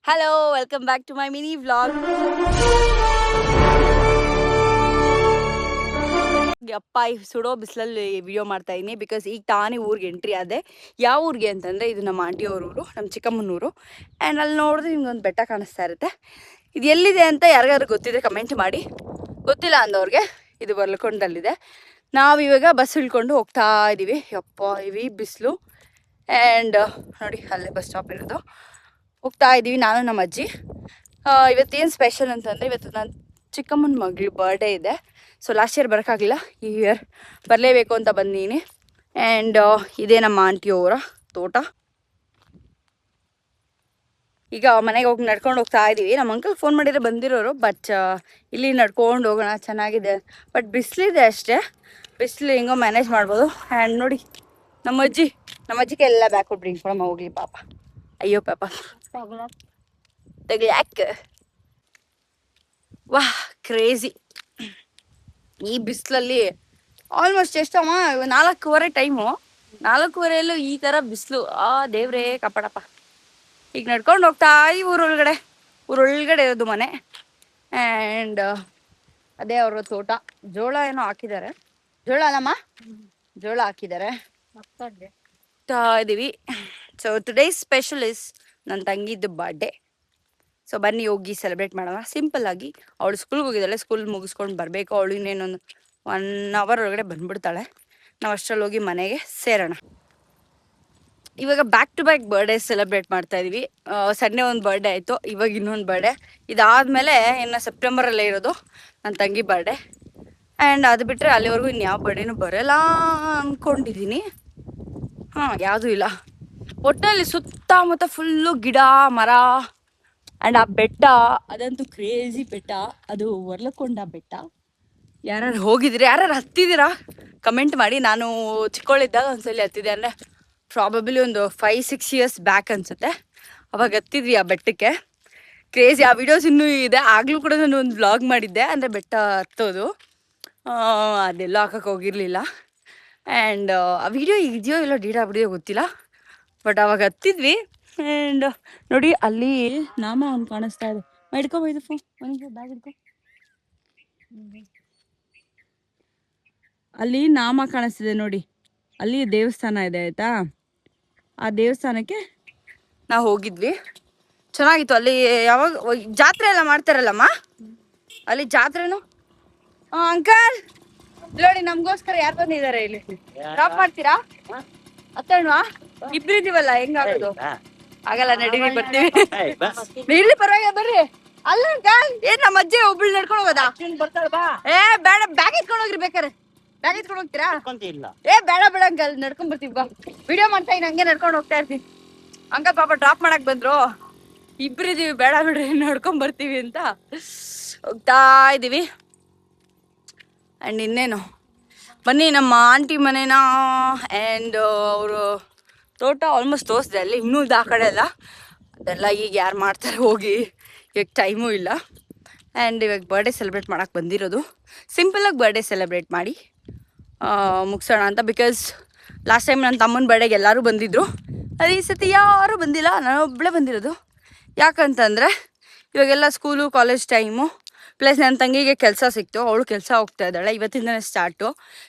Hello, welcome back to my mini vlog. ಅಪ್ಪ ಈ ಸುಡೋ ಬಿಸಿಲಲ್ಲಿ ವಿಡಿಯೋ ಮಾಡ್ತಾ ಇದ್ದೀನಿ ಬಿಕಾಸ್ ಈಗ ತಾನೇ ಊರಿಗೆ ಎಂಟ್ರಿ ಆದೆ. ಯಾವ ಊರಿಗೆ ಅಂತಂದರೆ ಇದು ನಮ್ಮ ಆಂಟಿಯವ್ರ ಊರು, ನಮ್ಮ ಚಿಕ್ಕಮ್ಮನೂರು. ಆ್ಯಂಡ್ ಅಲ್ಲಿ ನೋಡಿದ್ರೆ ನಿಮ್ಗೊಂದು ಬೆಟ್ಟ ಕಾಣಿಸ್ತಾ ಇರುತ್ತೆ. ಇದು ಎಲ್ಲಿದೆ ಅಂತ ಯಾರಿಗಾದ್ರು ಗೊತ್ತಿದೆ ಕಮೆಂಟ್ ಮಾಡಿ. ಗೊತ್ತಿಲ್ಲ ಅಂದವ್ರಿಗೆ ಇದು ಬರ್ಲಕೊಂಡಲ್ಲಿದೆ. ನಾವಿವಾಗ ಬಸ್ ಇಳ್ಕೊಂಡು ಹೋಗ್ತಾ ಇದ್ದೀವಿ. ಯಪ್ಪ ಇವಿ ಬಿಸಿಲು. ಆ್ಯಂಡ್ ನೋಡಿ ಅಲ್ಲೇ ಬಸ್ ಸ್ಟಾಪ್ ಇರೋದು. ಹೋಗ್ತಾ ಇದ್ದೀವಿ ನಾನು ನಮ್ಮ ಅಜ್ಜಿ. ಇವತ್ತೇನು ಸ್ಪೆಷಲ್ ಅಂತಂದರೆ ಇವತ್ತು ನನ್ನ ಚಿಕ್ಕಮ್ಮನ ಮಗಳು ಬರ್ಡೇ ಇದೆ. ಸೊ ಲಾಸ್ಟ್ ಇಯರ್ ಬರೋಕ್ಕಾಗಲಿಲ್ಲ, ಈ ಇಯರ್ ಬರಲೇಬೇಕು ಅಂತ ಬಂದೀನಿ. ಆ್ಯಂಡ್ ಇದೇ ನಮ್ಮ ಆಂಟಿಯವರ ತೋಟ. ಈಗ ಮನೆಗೆ ಹೋಗಿ ನಡ್ಕೊಂಡು ಹೋಗ್ತಾ ಇದ್ದೀವಿ. ನಮ್ಮ ಅಂಕಲ್ ಫೋನ್ ಮಾಡಿದರೆ ಬಂದಿರೋರು, ಬಟ್ ಇಲ್ಲಿ ನಡ್ಕೊಂಡು ಹೋಗೋಣ ಚೆನ್ನಾಗಿದೆ. ಬಟ್ ಬಿಸಿಲಿದೆ ಅಷ್ಟೇ, ಬಿಸಿಲು ಹೆಂಗೋ ಮ್ಯಾನೇಜ್ ಮಾಡ್ಬೋದು. ಆ್ಯಂಡ್ ನೋಡಿ ನಮ್ಮ ಅಜ್ಜಿಗೆ ಎಲ್ಲ ಬ್ಯಾಕ್ ಕೊಟ್ಬಿಡಿ ಕೊಡಮ್ಮ ಹೋಗ್ಲಿ ಪಾಪ. ಅಯ್ಯೋ ಪಾಪ ಯಾಕೆ ವಾಹ್ ಕ್ರೇಜಿ. ಈ ಬಿಸಿಲಲ್ಲಿ ಆಲ್ಮೋಸ್ಟ್ ಎಷ್ಟಮ್ಮ 4:15 ಟೈಮು, 4:15 ಈ ಥರ ಬಿಸಿಲು. ದೇವ್ರೇ ಕಾಪಾಡಪ್ಪ. ಈಗ ನಡ್ಕೊಂಡು ಹೋಗ್ತಾ ಈ ಊರೊಳಗಡೆ ಇರೋದು ಮನೆ. ಆ್ಯಂಡ್ ಅದೇ ಅವ್ರ ತೋಟ. ಜೋಳ ಏನೋ ಹಾಕಿದ್ದಾರೆ, ಜೋಳ ಅಲ್ಲಮ್ಮ, ಜೋಳ ಹಾಕಿದ್ದಾರೆ. ಇದೀವಿ. ಸೊ ಟುಡೇ ಸ್ಪೆಷಲ್ ಇಸ್ ನನ್ನ ತಂಗಿದ್ದು ಬರ್ಡೇ. ಸೊ ಬನ್ನಿ ಹೋಗಿ ಸೆಲೆಬ್ರೇಟ್ ಮಾಡೋಣ ಸಿಂಪಲ್ ಆಗಿ. ಅವಳು ಸ್ಕೂಲ್ಗೆ ಹೋಗಿದ್ದಾಳೆ, ಸ್ಕೂಲ್ ಮುಗಿಸ್ಕೊಂಡು ಬರಬೇಕು. ಅವಳು ಇನ್ನೇನೊಂದು 1 ಅವರ್ ಒಳಗಡೆ ಬಂದ್ಬಿಡ್ತಾಳೆ. ನಾವು ಅಷ್ಟರಲ್ಲಿ ಹೋಗಿ ಮನೆಗೆ ಸೇರೋಣ. ಇವಾಗ back to back birthday celebrate ಮಾಡ್ತಾ ಇದೀವಿ. ಸಂಡೇ ಒಂದು ಬರ್ಡೇ ಆಯಿತು, ಇವಾಗ ಇನ್ನೊಂದು ಬರ್ಡೇ. ಇದಾದಮೇಲೆ ಇನ್ನು ಸೆಪ್ಟೆಂಬರಲ್ಲೇ ಇರೋದು ನನ್ನ ತಂಗಿ ಬರ್ಡೇ. ಆ್ಯಂಡ್ ಅದು ಬಿಟ್ಟರೆ ಅಲ್ಲಿವರೆಗೂ ಇನ್ಯಾವ ಬರ್ಡೇನೂ ಬರೋಲ್ಲ ಅಂದ್ಕೊಂಡಿದ್ದೀನಿ. ಯಾವುದೂ ಇಲ್ಲ. ಒಟ್ಟಿನಲ್ಲಿ ಸುತ್ತಮುತ್ತ ಫುಲ್ಲು ಗಿಡ ಮರ. ಆ್ಯಂಡ್ ಆ ಬೆಟ್ಟ ಅದಂತೂ ಕ್ರೇಜಿ ಬೆಟ್ಟ. ಅದು ವರ್ಲಕೊಂಡ ಬೆಟ್ಟ. ಯಾರು ಹೋಗಿದ್ದೀರಾ, ಯಾರು ಹತ್ತಿದ್ದೀರಾ ಕಮೆಂಟ್ ಮಾಡಿ. ನಾನು ಚಿಕ್ಕವಳಿದ್ದಾಗ ಒಂದ್ಸಲಿ ಹತ್ತಿದ್ದೆ, ಅಂದರೆ ಪ್ರಾಬಬ್ಲಿ ಒಂದು 5-6 ಇಯರ್ಸ್ ಬ್ಯಾಕ್ ಅನಿಸುತ್ತೆ. ಅವಾಗ ಹತ್ತಿದ್ವಿ ಆ ಬೆಟ್ಟಕ್ಕೆ. ಕ್ರೇಜಿ. ಆ ವಿಡಿಯೋಸ್ ಇನ್ನೂ ಇದೆ. ಆಗಲೂ ಕೂಡ ನಾನು ಒಂದು ವ್ಲಾಗ್ ಮಾಡಿದ್ದೆ, ಅಂದರೆ ಬೆಟ್ಟ ಹತ್ತೋದು. ಅದೆಲ್ಲ ಹಾಕಕ್ಕೆ ಹೋಗಿರಲಿಲ್ಲ. ಆ್ಯಂಡ್ ಆ ವಿಡಿಯೋ ಇದೆಯೋ ಇಲ್ಲ ಡೀಟಾ ಬಿಡಿಯೋ ಗೊತ್ತಿಲ್ಲ, ಬಟ್ ಅವಾಗ ಹತ್ತಿದ್ವಿ. ಆ್ಯಂಡ್ ನೋಡಿ ಅಲ್ಲಿ ನಾಮ ಒಂದು ಕಾಣಿಸ್ತಾ ಇದೆ. ಹಿಡ್ಕೊಬೋದು ಫೋನ್, ಬ್ಯಾಗ್ ಹಿಡ್ಕೊ. ಅಲ್ಲಿ ನಾಮ ಕಾಣಿಸ್ತಿದೆ ನೋಡಿ, ಅಲ್ಲಿ ದೇವಸ್ಥಾನ ಇದೆ ಆಯಿತಾ. ಆ ದೇವಸ್ಥಾನಕ್ಕೆ ನಾವು ಹೋಗಿದ್ವಿ, ಚೆನ್ನಾಗಿತ್ತು. ಅಲ್ಲಿ ಯಾವಾಗ ಜಾತ್ರೆ ಎಲ್ಲ ಮಾಡ್ತಾರಲ್ಲಮ್ಮ, ಅಲ್ಲಿ ಜಾತ್ರೆನು. ಅಂಕಲ್ ನೋಡಿ ನಮಗೋಸ್ಕರ ಯಾರು ಬಂದಿದ್ದಾರೆ, ಇಲ್ಲಿ ಡ್ರಾಪ್ ಮಾಡ್ತೀರಾ? ಹತ್ತೋಣವಾ? ಇಬ್ರಿದೀವಲ್ಲ, ಹೆಂಗಾಗೋದು? ಆಗಲ್ಲ, ನಡೀವಿ, ಬರ್ತೀವಿ. ಇಲ್ಲಿ ಪರವಾಗಿಲ್ಲ ಬರ್ರಿ. ಅಲ್ಲ ಅಂಕಲ್, ಏನ್ ನಮ್ಮ ಅಜ್ಜಿ ಒಬ್ಳು ನಡ್ಕೊಂಡು ಹೋಗೋದಾ? ಬೇಡ, ಬ್ಯಾಗ್ ಇಟ್ಕೊಂಡು ಹೋಗ್ರಿ ಬೇಕಾರೆ. ಬ್ಯಾಗ್ ಇಟ್ಕೊಂಡು ಹೋಗ್ತೀರಾ? ಬೇಡ ಅಂಕಲ್, ನಡ್ಕೊಂಡ್ ಬರ್ತೀವಿ ಬಾ. ವಿಡಿಯೋ ಮಾಡ್ತಾ ಇದ್ದೀನಿ, ಹಂಗೆ ನಡ್ಕೊಂಡು ಹೋಗ್ತಾ ಇರ್ತೀನಿ. ಅಂಕಲ್ ಪಾಪ ಡ್ರಾಪ್ ಮಾಡಕ್ ಬಂದ್ರು, ಇಬ್ರಿದೀವಿ, ಬೇಡ ಬಿಡ್ರಿ ನಡ್ಕೊಂಡ್ ಬರ್ತೀವಿ ಅಂತ ಹೋಗ್ತಾ ಇದೀವಿ. ಆ್ಯಂಡ್ ಇನ್ನೇನು, ಬನ್ನಿ ನಮ್ಮ ಆಂಟಿ ಮನೇನ. ಆ್ಯಂಡ್ ಅವರು ತೋಟ ಆಲ್ಮೋಸ್ಟ್ ತೋರಿಸಿದೆ. ಅಲ್ಲಿ ಇನ್ನೂ ಇದೆ ಆ ಕಡೆ ಎಲ್ಲ. ಅದೆಲ್ಲ ಈಗ ಯಾರು ಮಾಡ್ತಾರೆ ಹೋಗಿ, ಈಗ ಟೈಮೂ ಇಲ್ಲ. ಆ್ಯಂಡ್ ಇವಾಗ ಬರ್ಡೇ ಸೆಲೆಬ್ರೇಟ್ ಮಾಡೋಕ್ಕೆ ಬಂದಿರೋದು. ಸಿಂಪಲಾಗಿ ಬರ್ಡೇ ಸೆಲೆಬ್ರೇಟ್ ಮಾಡಿ ಮುಗಿಸೋಣ ಅಂತ. ಬಿಕಾಸ್ ಲಾಸ್ಟ್ ಟೈಮ್ ನನ್ನ ತಮ್ಮನ ಬರ್ಡೇಗೆ ಎಲ್ಲರೂ ಬಂದಿದ್ದರು, ಅದು ಈ ಸತಿ ಯಾರೂ ಬಂದಿಲ್ಲ, ನಾನೊಬ್ಬಳೇ ಬಂದಿರೋದು. ಯಾಕಂತಂದರೆ ಇವಾಗೆಲ್ಲ ಸ್ಕೂಲು ಕಾಲೇಜ್ ಟೈಮು, ಪ್ಲಸ್ ನನ್ನ ತಂಗಿಗೆ ಕೆಲಸ ಸಿಕ್ತು, ಅವಳು ಕೆಲಸ ಹೋಗ್ತಾ ಇದ್ದಾಳೆ, ಇವತ್ತಿಂದನೇ ಸ್ಟಾರ್ಟು.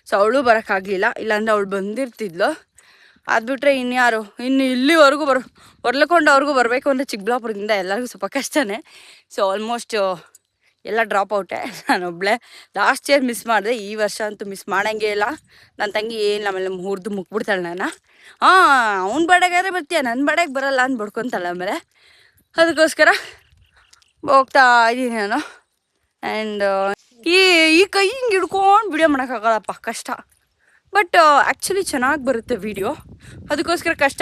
ಸೊ ಅವಳು ಬರೋಕ್ಕಾಗಲಿಲ್ಲ, ಇಲ್ಲಾಂದರೆ ಅವಳು ಬಂದಿರ್ತಿದ್ಲು. ಅದು ಬಿಟ್ಟರೆ ಇನ್ಯಾರು, ಇನ್ನು ಇಲ್ಲಿವರೆಗೂ ಹೊರ್ಲಕೊಂಡವ್ರಿಗೂ ಬರಬೇಕು ಅಂದರೆ ಚಿಕ್ಕಬಳ್ಳಾಪುರದಿಂದ ಎಲ್ಲರಿಗೂ ಸ್ವಲ್ಪ ಕಷ್ಟನೇ. ಸೊ ಆಲ್ಮೋಸ್ಟ್ ಎಲ್ಲ ಡ್ರಾಪ್ ಔಟೇ, ನಾನೊಬ್ಬಳೇ. ಲಾಸ್ಟ್ ಇಯರ್ ಮಿಸ್ ಮಾಡಿದೆ, ಈ ವರ್ಷ ಅಂತೂ ಮಿಸ್ ಮಾಡೋಂಗೇ ಇಲ್ಲ. ನನ್ನ ತಂಗಿ ಏನು ಆಮೇಲೆ ಮುರಿದು ಮುಕ್ಬಿಡ್ತಾಳೆ ನಾನು. ಅವ್ನ ಬಡೆಗಾದ್ರೆ ಬರ್ತೀಯ, ನನ್ನ ಬಡೆಗೆ ಬರಲ್ಲ ಅಂತ ಬಡ್ಕೊತಾಳೆ ಆಮೇಲೆ. ಅದಕ್ಕೋಸ್ಕರ ಹೋಗ್ತಾ ಇದ್ದೀನಿ ನಾನು. ಆ್ಯಂಡ್ ಈ ಕೈ ಹಿಂಗೆ ಹಿಡ್ಕೊಂಡು ವಿಡಿಯೋ ಮಾಡೋಕ್ಕಾಗಲ್ಲಪ್ಪ, ಕಷ್ಟ. ಬಟ್ ಆ್ಯಕ್ಚುಲಿ ಚೆನ್ನಾಗಿ ಬರುತ್ತೆ ವಿಡಿಯೋ, ಅದಕ್ಕೋಸ್ಕರ ಕಷ್ಟ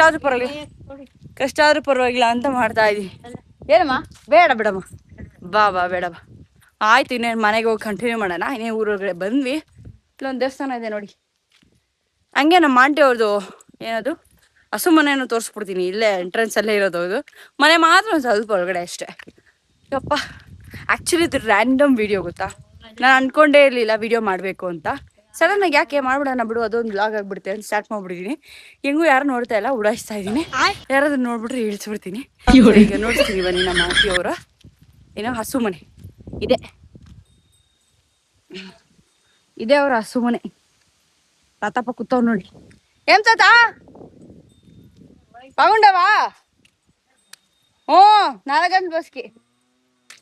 ಆದರೂ ಪರವಾಗಿಲ್ಲ ಅಂತ ಮಾಡ್ತಾ ಇದ್ದೀನಿ. ಏನಮ್ಮ? ಬೇಡ ಬಿಡಮ್ಮ, ಬಾ ಬೇಡ ಬಾ. ಆಯ್ತು, ಇನ್ನೇನು ಮನೆಗೆ ಹೋಗಿ ಕಂಟಿನ್ಯೂ ಮಾಡೋಣ. ಇನ್ನೇ ಊರೊಳಗಡೆ ಬಂದ್ವಿ. ಇಲ್ಲೊಂದು ದೇವಸ್ಥಾನ ಇದೆ ನೋಡಿ, ಹಂಗೆ ನಮ್ಮ ಆಂಟಿ ಅವ್ರದ್ದು ಏನದು ಹಸು ಮನೆಯನ್ನು ತೋರಿಸ್ಬಿಡ್ತೀನಿ. ಇಲ್ಲೇ ಎಂಟ್ರೆನ್ಸಲ್ಲೇ ಇರೋದು ಅದು ಮನೆ, ಮಾತ್ರ ಒಂದು ಸ್ವಲ್ಪ ಒಳಗಡೆ ಅಷ್ಟೇ. ಯಪ್ಪ, ಆ್ಯಕ್ಚುಲಿ ಇದು ರ್ಯಾಂಡಮ್ ವಿಡಿಯೋ ಗೊತ್ತಾ, ನಾನು ಅಂದ್ಕೊಂಡೇ ಇರಲಿಲ್ಲ ವಿಡಿಯೋ ಮಾಡಬೇಕು ಅಂತ. ಸಡನ್ ಆಗಿ ಯಾಕೆ ಮಾಡ್ಬಿಡೋಣ ಬಿಡು, ಅದೊಂದು ಬ್ಲಾಗ್ ಆಗ್ಬಿಡುತ್ತೆ ಅಂತ ಸ್ಟಾರ್ಟ್ ಮಾಡ್ಬಿಟ್ಟಿದ್ದೀನಿ. ಹೆಂಗೂ ಯಾರು ನೋಡ್ತಾ ಇಲ್ಲ, ಉಡಾಯಿಸ್ತಾ ಇದ್ದೀನಿ. ಯಾರಾದ್ರೂ ನೋಡ್ಬಿಟ್ರೆ ಇಳಿಸ್ಬಿಡ್ತೀನಿ. ಈಗ ನೋಡ್ತೀನಿ ಬನ್ನಿ, ನಮ್ಮ ಆಂಟಿಯವರ ಏನೋ ಹಸು ಮನೆ ಇದೆ, ಇದೇ ಅವ್ರ ಹಸು ಮನೆ. ತಾತಪ್ಪ ಕೂತವ್ ನೋಡಿ. ಏನ್ ತಾತ ಬಾಗುಂಡವಾ? ಹ್ಞೂ 4 ಗಂಟೆ ಬಸ್ಗೆ.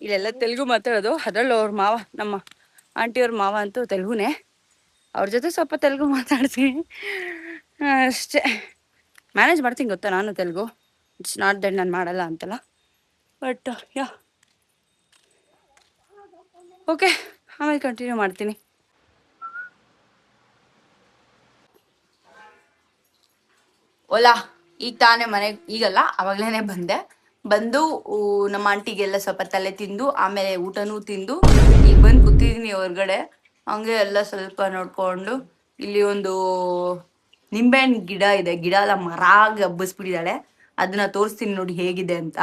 ಇಲ್ಲೆಲ್ಲ ತೆಲುಗು ಮಾತಾಡೋದು, ಅದರಲ್ಲೂ ಅವ್ರ ಮಾವ, ನಮ್ಮ ಆಂಟಿಯವ್ರ ಮಾವ ಅಂತೂ ತೆಲುಗುನೇ. ಅವ್ರ ಜೊತೆ ಸ್ವಲ್ಪ ತೆಲುಗು ಮಾತಾಡ್ತೀನಿ ಅಷ್ಟೇ. ಮ್ಯಾನೇಜ್ ಮಾಡ್ತೀನಿ ಗೊತ್ತಾ ನಾನು ತೆಲುಗು. ಇಟ್ಸ್ ನಾಟ್ ದಟ್ ನಾನು ಮಾಡಲ್ಲ ಅಂತಲ್ಲ, ಬಟ್ ಯಾ ಓಕೆ, ಆಮೇಲೆ ಕಂಟಿನ್ಯೂ ಮಾಡ್ತೀನಿ. ಓಲಾ ಈಗ ತಾನೇ ಮನೆಗೆ, ಈಗಲ್ಲ ಅವಾಗ್ಲೇನೆ ಬಂದು ನಮ್ಮ ಆಂಟಿಗೆಲ್ಲ ಸ್ವಲ್ಪ ತಲೆ ತಿಂದು, ಆಮೇಲೆ ಊಟನೂ ತಿಂದು ಈಗ ಬಂದು ಕೂತಿದ್ದೀನಿ ಹೊರಗಡೆ. ಹಂಗೆ ಎಲ್ಲ ಸ್ವಲ್ಪ ನೋಡ್ಕೊಂಡು, ಇಲ್ಲಿ ಒಂದು ನಿಂಬೆಹಣ್ಣು ಗಿಡ ಇದೆ, ಗಿಡ ಎಲ್ಲ ಮರಾಗಿ ಹಬ್ಬಿಸ್ಬಿಟ್ಟಿದ್ದಾಳೆ. ಅದನ್ನ ತೋರಿಸ್ತೀನಿ ನೋಡಿ ಹೇಗಿದೆ ಅಂತ.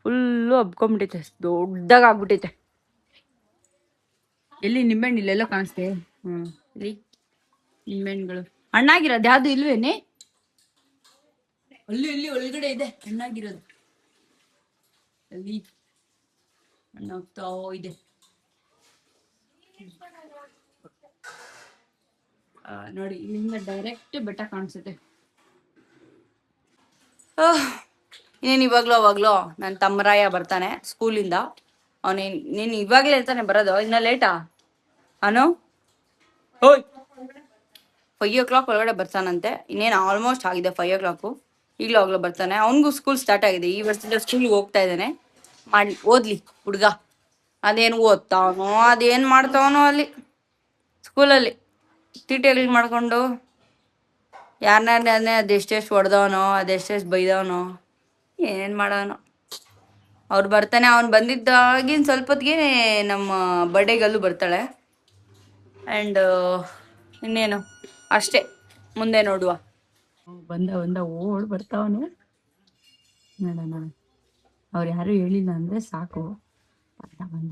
ಫುಲ್ಲು ಹಬ್ಕೊಂಡ್ಬಿಟ್ಟೈತೆ, ದೊಡ್ಡದಾಗ ಆಗ್ಬಿಟ್ಟೈತೆ. ಎಲ್ಲಿ ನಿಂಬೆಹಣ್ಣು? ಇಲ್ಲೆಲ್ಲ ಕಾಣಿಸ್ತೆ. ಇಲ್ಲಿ ನಿಂಬೆಹಣ್ಣುಗಳು ಹಣ್ಣಾಗಿರೋದು ಯಾವ್ದು ಇಲ್ವೇನೆ? ಅಲ್ಲಿ ಒಳಗಡೆ ಇದೆ ಹಣ್ಣಾಗಿರೋದು, ಅಲ್ಲಿ ಹಣ್ಣಾಗ್ತಾ ಇದೆ. ನೋಡಿ, ಇಲ್ಲಿಂದ ಡೈರೆಕ್ಟ್ ಬೆಟ್ಟ ಕಾಣಿಸುತ್ತೆ. ಇನ್ನೇನು ಇವಾಗ್ಲೋ ಅವಾಗ್ಲೋ ನನ್ನ ತಮ್ಮರಾಯ ಬರ್ತಾನೆ ಸ್ಕೂಲಿಂದ. ನೀನು ಇವಾಗಲೇ ಇರ್ತಾನೆ ಬರೋದು, ಇನ್ನ ಲೇಟಾ? ಅನು ಓಯ್ 5 o'clock ಒಳಗಡೆ ಬರ್ತಾನಂತೆ. ಇನ್ನೇನು ಆಲ್ಮೋಸ್ಟ್ ಆಗಿದೆ 5 o'clock. ಈಗಲೂ ಆಗ್ಲೋ ಬರ್ತಾನೆ. ಅವನಿಗೂ ಸ್ಕೂಲ್ ಸ್ಟಾರ್ಟ್ ಆಗಿದೆ, ಈ ವರ್ಷದಿಂದ ಸ್ಕೂಲ್ಗೆ ಹೋಗ್ತಾ ಇದ್ದಾನೆ. ಓದ್ಲಿ ಹುಡುಗ, ಅದೇನು ಓದ್ತಾವನೋ ಅದೇನು ಮಾಡ್ತಾವನೋ ಅಲ್ಲಿ ಸ್ಕೂಲಲ್ಲಿ. ತೀಟೆಗಳು ಮಾಡ್ಕೊಂಡು ಯಾರನ್ನೇ ಅದೆಷ್ಟೆಷ್ಟು ಹೊಡೆದವನೋ, ಅದೆಷ್ಟೆಷ್ಟು ಬೈದವನೋ, ಏನೇನು ಮಾಡೋನೋ. ಅವ್ರು ಬರ್ತಾನೆ. ಅವ್ನು ಬಂದಿದ್ದಾಗಿನ ಸ್ವಲ್ಪ ಹೊತ್ತಿಗೆ ನಮ್ಮ ಬರ್ಡೇಗಲ್ಲೂ ಬರ್ತಾಳೆ. ಆ್ಯಂಡ್ ಇನ್ನೇನು ಅಷ್ಟೇ, ಮುಂದೆ ನೋಡುವ. ಬಂದ ಓಡ್ ಬರ್ತಾವನು. ನೋಡೋಣ, ಅವ್ರು ಯಾರು ಹೇಳಿಲ್ಲ ಅಂದರೆ ಸಾಕು. ಬಂದ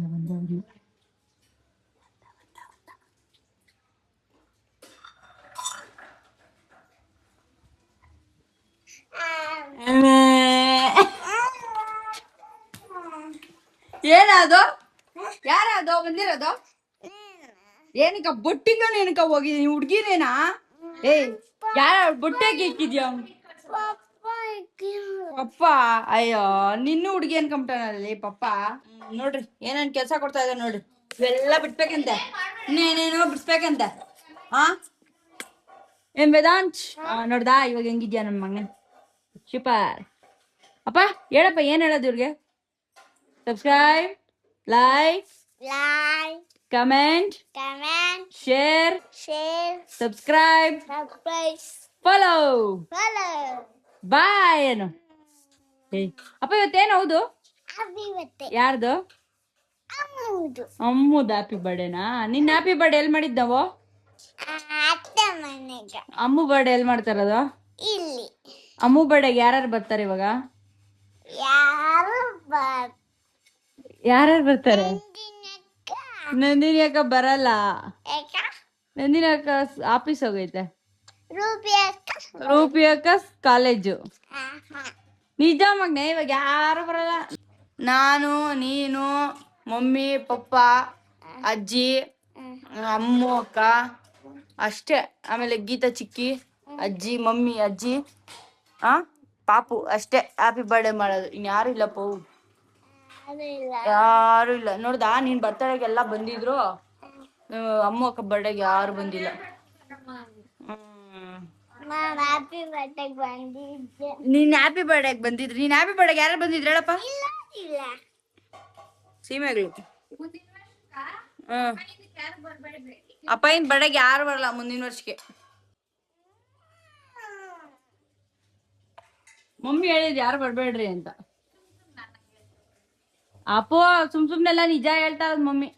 ಏನದು? ಯಾರದು ಬಂದಿರೋದು? ಏನಕ್ಕ ಬೊಟ್ಟಿಗ ಏನಕ್ಕ ಹೋಗಿ ಹುಡ್ಗಿನೇನಾ? ಏಯ್, ಯಾರ ಬೊಟ್ಟೆಗೆ ಇಕ್ಕಿದ್ಯಾ? ಪಪ್ಪ. ಅಯ್ಯೋ, ನಿನ್ನೂ ಹುಡ್ಗಿ ಅನ್ಕೊಂಬಿಟ್ಟನಲ್ಲಿ ಪಪ್ಪ. ನೋಡ್ರಿ ಏನೇನ್ ಕೆಲ್ಸ ಕೊಡ್ತಾ ಇದ್ದಾರೆ ನೋಡ್ರಿ. ಇವೆಲ್ಲ ಬಿಡ್ಬೇಕಂತೆ, ಇನ್ನೇನೇನೋ ಬಿಡ್ಸ್ಬೇಕಂತೆ. ಏನ್ ವೇದಾಂತ್ ನೋಡ್ದಾ ಇವಾಗ ಹೆಂಗಿದ್ಯಾ ನಮ್ಮ ಮಗನ್? ಸೂಪರ್. ಅಪ್ಪ ಹೇಳಪ್ಪ, ಏನ್ ಹೇಳೋದು ಇವ್ರಿಗೆ? Subscribe, like, comment, share, subscribe, follow, bye ಏನು? ಅಪ್ಪ ಇವತ್ತೇನು? ಹೌದು, ಯಾರ್ದು? ಅಮ್ಮುದು ಹ್ಯಾಪಿ ಬರ್ಡೇನಾ? ನಿನ್ನ ಹ್ಯಾಪಿ ಬರ್ಡೇ ಎಲ್ಲಿ ಮಾಡಿದ್ ನಾವು? ಅಮ್ಮು ಬರ್ಡೇ ಎಲ್ಲಿ ಮಾಡ್ತಾರದು? ಅಮ್ಮು ಬರ್ಡೇಗೆ ಯಾರ್ಯಾರು ಬರ್ತಾರೆ ಇವಾಗ? ಯಾರ್ಯಾರು ಬರ್ತಾರೆ? ನಂದಿನಿ ಅಕ್ಕ ಬರಲ್ಲ. ನಂದಿನಿ ಅಕ್ಕ ಆಫೀಸ್ ಹೋಗೈತೆ. ರೂಪಿ ಅಕ್ಕ ಕಾಲೇಜು. ನಿಜ ಮಗ್ನೆ, ಇವಾಗ ಯಾರು ಬರಲ್ಲ. ನಾನು, ನೀನು, ಮಮ್ಮಿ, ಪಪ್ಪ, ಅಜ್ಜಿ, ಅಮ್ಮು ಅಕ್ಕ ಅಷ್ಟೇ. ಆಮೇಲೆ ಗೀತಾ ಚಿಕ್ಕಿ, ಅಜ್ಜಿ, ಮಮ್ಮಿ, ಅಜ್ಜಿ, ಪಾಪು ಅಷ್ಟೇ ಹ್ಯಾಪಿ ಬರ್ಡೇ ಮಾಡೋದು. ಇನ್ಯಾರು ಇಲ್ಲಪ್ಪ, ಯಾರು ಇಲ್ಲ. ನೋಡ್ದಾ, ನೀನ್ ಬರ್ತಡೆಗೆಲ್ಲ ಬಂದಿದ್ರು, ಅಮ್ಮ ಅಕ್ಕ ಬರ್ಡೇಗೆ ಯಾರು ಬಂದಿಲ್ಲ. ನೀನ್ ಹ್ಯಾಪಿ ಬರ್ಡೇಗೆ ಬಂದಿದ್ರಿ? ನೀನ್ ಹ್ಯಾಪಿ ಬರ್ಡೇಗೆ ಯಾರು ಬಂದಿದ್ರು ಹೇಳಪ್ಪ? ಸೀಮೆಗಳು. ಅಪ್ಪಯ್ಯನ ಬರ್ಡೇಗೆ ಯಾರು ಬರಲ್ಲ ಮುಂದಿನ ವರ್ಷಕ್ಕೆ. ಮಮ್ಮಿ ಹೇಳಿದ್ ಯಾರು ಬರ್ಬೇಡ್ರಿ ಅಂತ. ಅಪ್ಪೋ ಸುಮ್ನೆಲ್ಲ ನಿಜ ಹೇಳ್ತಾ ಇರೋದು ಮಮ್ಮಿ.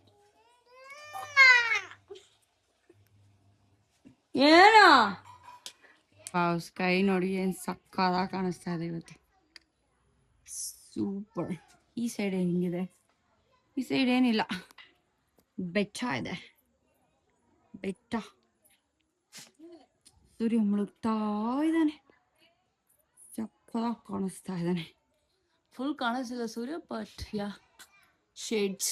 ಏನು ಸ್ಕೈ ನೋಡಿ, ಏನ್ ಸಕ್ಕತ್ತಾಗಿ ಕಾಣಿಸ್ತಾ ಇದೆ ಇವತ್ತು. ಸೂಪರ್. ಈ ಸೈಡ್ ಹೆಂಗಿದೆ? ಈ ಸೈಡ್ ಏನಿಲ್ಲ. ಬೆಟ್ಟ ಇದೆ, ಬೆಟ್ಟ. ಸೂರ್ಯ ಮುಳುಗ್ತಾ ಇದ್ದಾನೆ, ಸಕ್ಕತ್ತಾಗಿ ಕಾಣಿಸ್ತಾ ಇದ್ದಾನೆ. ಫುಲ್ ಕಾಣಿಸ್ತಿಲ್ಲ ಸೂರ್ಯ, ಬಟ್ ಯಾ ಶೇಡ್ಸ್.